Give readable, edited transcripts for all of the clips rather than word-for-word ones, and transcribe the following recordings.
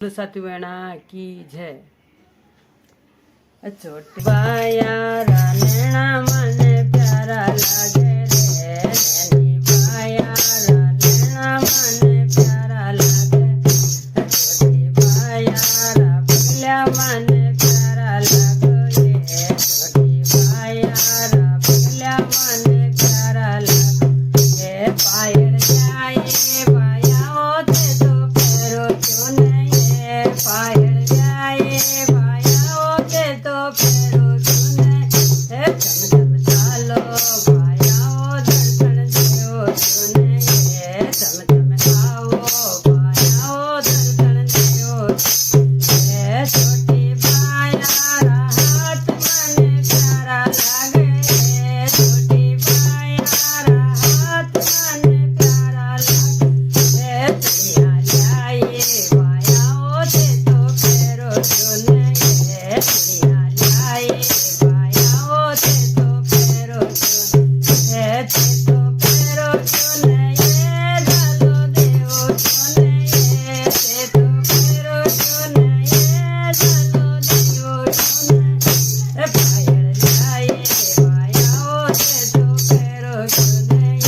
सतवेणा की जय। छोटी बाया नैना मन प्यारा लागे रे, नैनी बाया नैना मन प्यारा लागे। छोटी बाया पगल्या मन प्यारा लागो रे, छोटी बाया पगल्या मन प्यारा लागो। हे पायल जाए बाया होते तो फेरो क्यों नहीं, पायल जाए बाया होते तो फेरो क्यों नहीं। चम चम चालो बाया हो दर्शन देओ क्यों नहीं, चम चम आओ बाया हो दर्शन देओ। छोटी बाया हाथ मन प्यारा लागे, छोटी बाया हाथ मन प्यारा लागे। चिड़िया ल्याए बाया होते तो फेरो क्यों नहीं, चिड़िया ल्याए बाया होते तो फेरो क्यों नहीं, तो फेरो क्यों नहीं, डालो देओ क्यों नहीं, तो फेरो क्यों नहीं, डालो देओ क्यों नहीं। पायल ल्याए बाया होते तो फेरो क्यों नहीं,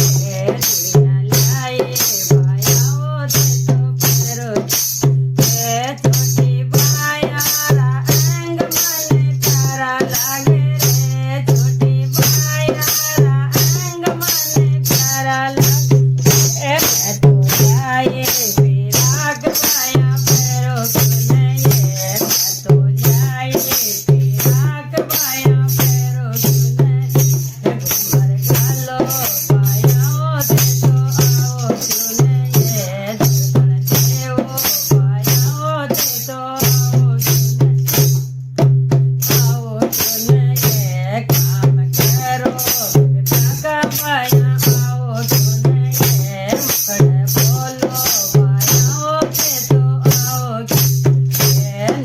चिड़िया ल्याए बाया होते तो फेरो। छोटी बाया अंग मन प्यारा लागे रे, छोटी बाया अंग मन प्यारा लागे। मैं तो ल्याए फिराक बाया फेरो क्यों नहीं, मैं तो ल्याए फिराक बाया फेरो क्यों नहीं। घूमर घालो बाया होते तो आओ क्यों नहीं, दर्शन देओ बाया होते तो आओ क्यों नहीं, आओ क्यों नहीं। काम करो भगता का बाया आओ क्यों नहीं, मुखड़े बोलो बाया होते तो आओ क्यों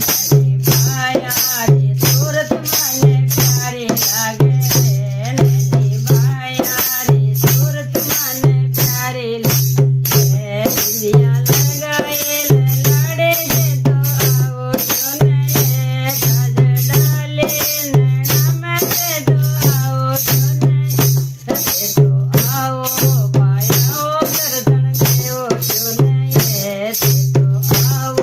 नहीं। बाया रे सूरत मने प्यारी लागे रे, नैनी बाया रे सूरत मने प्यारी लागे। बिंदिया लगाए लाड़े जे तो आओ क्यों नहीं, काजल डाले नैना में दे दो आओ क्यों नहीं, दे दो आओ बाया हो दर्शन देओ क्यों नहीं, दे दो आओ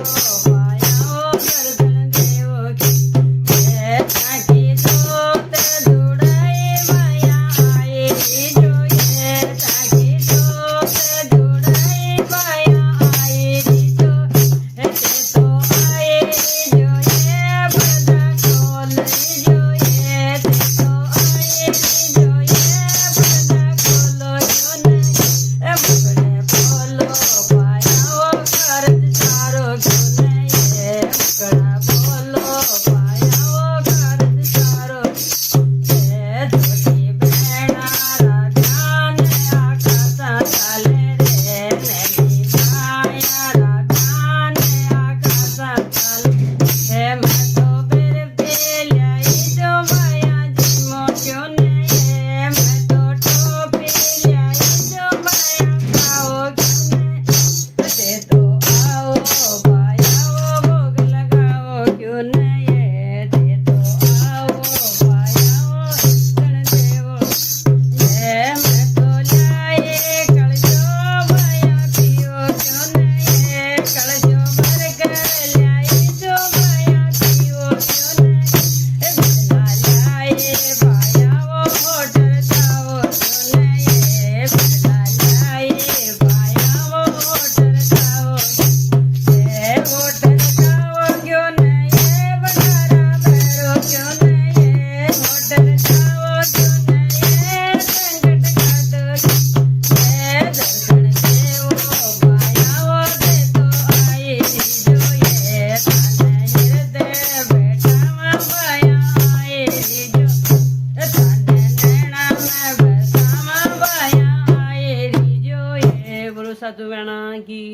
बाया हो दर्शन देओ क्यों नहीं। ताकि दोत जुड़ाए बाया आए जो ये, ताकि दोत जुड़ाए बाया आए जो, ते तो आए जो ये बड़ा खोल जो ये, ते तो आए जो ये बड़ा खोलो जो नहीं। मुखड़े बोलो बाया हो कर्ज सारो क्यों नहीं, मुखड़ा बोलो बाया हो कर्ज सारो। छोटी बहना रागान आकाशा चाले रे, नैनी बाया रागान आकाशा चाले। मैं तो फिर भी ल्याई जो बाया जीमो क्यों नहीं, मैं तो टोपी ल्याई जो बाया खाओ क्यों नहीं। दे दो आओ बाया हो भोग लगाओ क्यों नहीं, दे दो आओ बाया हो दर्शन देओ। मैं तो ल्याए कलजो बाया पियो क्यों नहीं, कलजो भर कर ल्याए जो बाया पियो क्यों नहीं। बिना ल्याए बाया हो होटल जाओ क्यों नहीं, बिना ल्याए बाया हो होटल जाओ। होटल जाओ क्यों नहीं, बंगारा भैरो क्यों नहीं, होटल जाओ क्यों नहीं, संकट काटो। दर्शन देओ बाया होते तो आए जो ये, थाने हृदय बैठा बाया आए जो, थाने नैना में बैठा बाया आए जो ये। बोलो सतवेणा की